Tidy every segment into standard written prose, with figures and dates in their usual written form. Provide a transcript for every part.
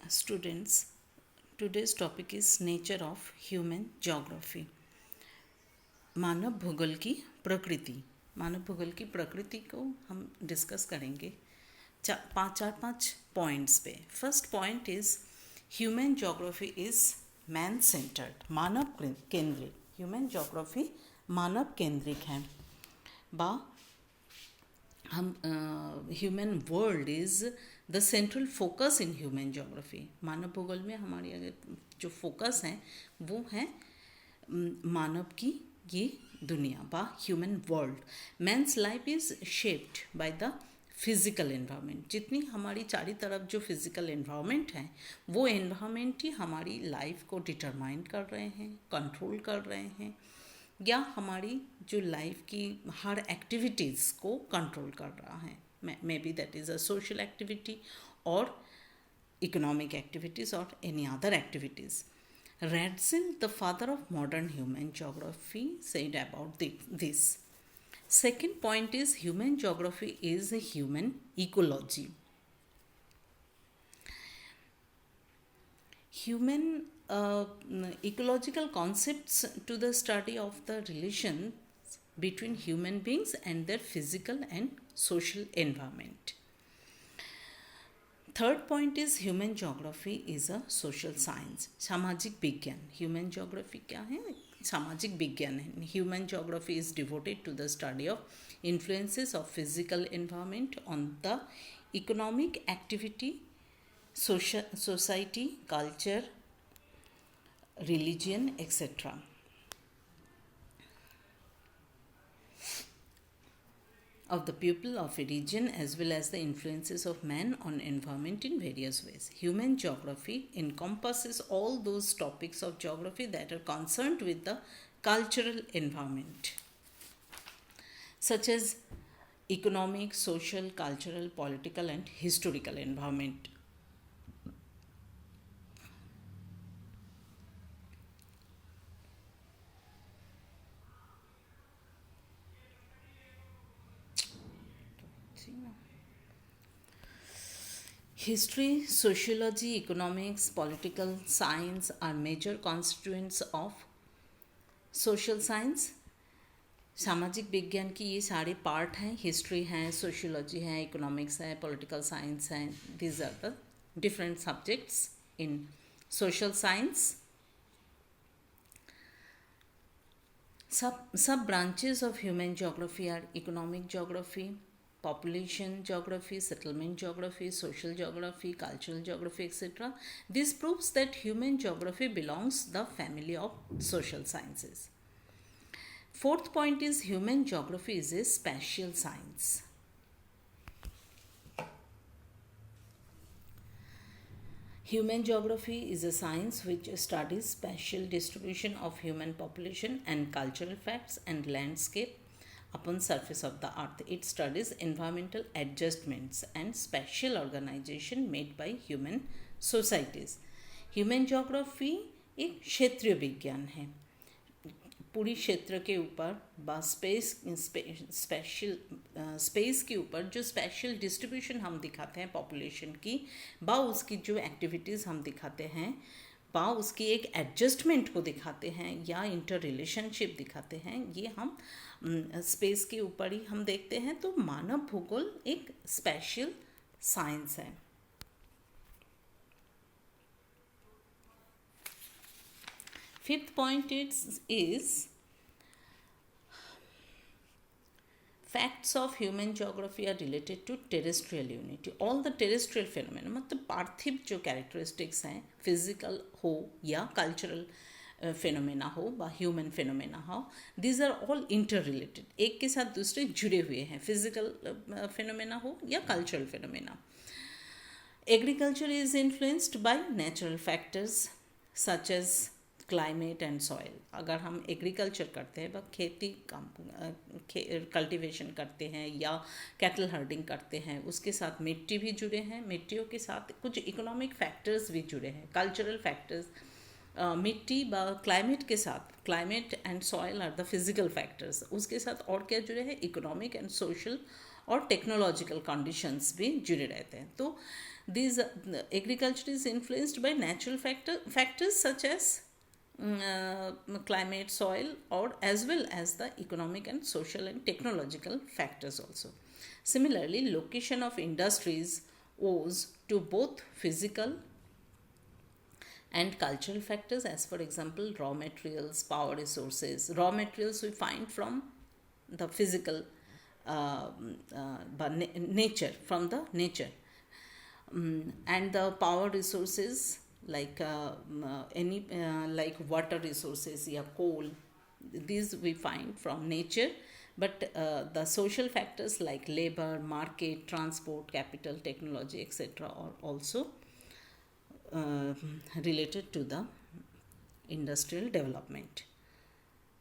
Students, today's topic is nature of human geography. मानव भूगोल की प्रकृति। मानव भूगोल की प्रकृति को हम डिस्कस करेंगे चार पाँच पॉइंट्स पे। First point is human geography is man centred, मानव केंद्रित। ह्यूमन ज्योग्राफी मानव केंद्रित है। बा हम human world is the central focus in human geography. मानव भूगोल में हमारी अगर जो फोकस है वो है मानव की ये दुनिया, बा human world. Men's life is shaped by the physical environment. जितनी हमारी चारी तरफ जो फिज़िकल एनवायरनमेंट है वो एनवायरनमेंट ही हमारी लाइफ को डिटरमाइन कर रहे हैं, कंट्रोल कर रहे हैं, या हमारी जो लाइफ की हर एक्टिविटीज़ को कंट्रोल कर रहा है। May be that is a social activity और इकोनॉमिक एक्टिविटीज़ और any other activities. Radzin, the father of modern human geography, said about this. Second point is human geography is a human ecology. Human ecological concepts to the study of the relations between human beings and their physical and social environment. Third point is human geography is a social science, सामाजिक विज्ञान। Human geography क्या है? सामाजिक विज्ञान है। Human geography is devoted to the study of influences of physical environment on the economic activity, society, culture, religion etcetera. of the people of a region as well as the influences of man on environment in various ways. Human geography encompasses all those topics of geography that are concerned with the cultural environment, such as economic, social, cultural, political and historical environment. History, sociology, economics, political science are major constituents of social science. सामाजिक विज्ञान की ये सारे part हैं। History है, sociology है, economics है, political science है। These are the different subjects in social science. Sub branches of human geography are economic geography, population geography, settlement geography, social geography, cultural geography, etc. This proves that human geography belongs to the family of social sciences. Fourth point is human geography is a spatial science. Human geography is a science which studies spatial distribution of human population and cultural facts and landscape upon surface of the earth. It studies environmental adjustments and spatial organization made by human societies. Human geography एक क्षेत्रीय विज्ञान है। पूरी क्षेत्र के ऊपर बा space के ऊपर जो स्पेशल डिस्ट्रीब्यूशन हम दिखाते हैं पॉपुलेशन की, बा उसकी जो एक्टिविटीज़ हम दिखाते हैं, बा उसकी एक एडजस्टमेंट को दिखाते हैं या इंटर रिलेशनशिप दिखाते हैं, ये हम स्पेस के ऊपर ही हम देखते हैं। तो मानव भूगोल एक स्पेशल साइंस है। Fifth point is facts of human geography are related to terrestrial unity. All the terrestrial phenomena, मतलब पार्थिव जो characteristics हैं, physical हो या cultural phenomena हो व human phenomena हो, these are all interrelated. एक के साथ दूसरे जुड़े हुए हैं, physical phenomena हो या cultural phenomena. Agriculture is influenced by natural factors such as climate and soil. अगर हम एग्रीकल्चर करते हैं, वह खेती कल्टीवेशन करते हैं या कैटल हर्डिंग करते हैं, उसके साथ मिट्टी भी जुड़े हैं। मिट्टियों के साथ कुछ इकोनॉमिक फैक्टर्स भी जुड़े हैं, कल्चरल फैक्टर्स। मिट्टी व क्लाइमेट के साथ, climate and soil are the physical factors, उसके साथ और क्या जुड़े हैं? इकोनॉमिक एंड सोशल और टेक्नोलॉजिकल कंडीशंस भी जुड़े रहते हैं. तो these agriculture is influenced by natural factors such as climate, soil, or as well as the economic and social and technological factors also. Similarly, location of industries owes to both physical and cultural factors, as for example raw materials, power resources. Raw materials we find from the physical nature, from the nature. And the power resources like any like water resources, yeah, coal, these we find from nature. But the social factors like labor, market, transport, capital, technology, etc. are also related to the industrial development.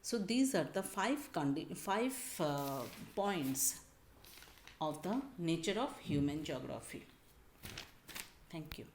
So these are the five points of the nature of human geography. Thank you.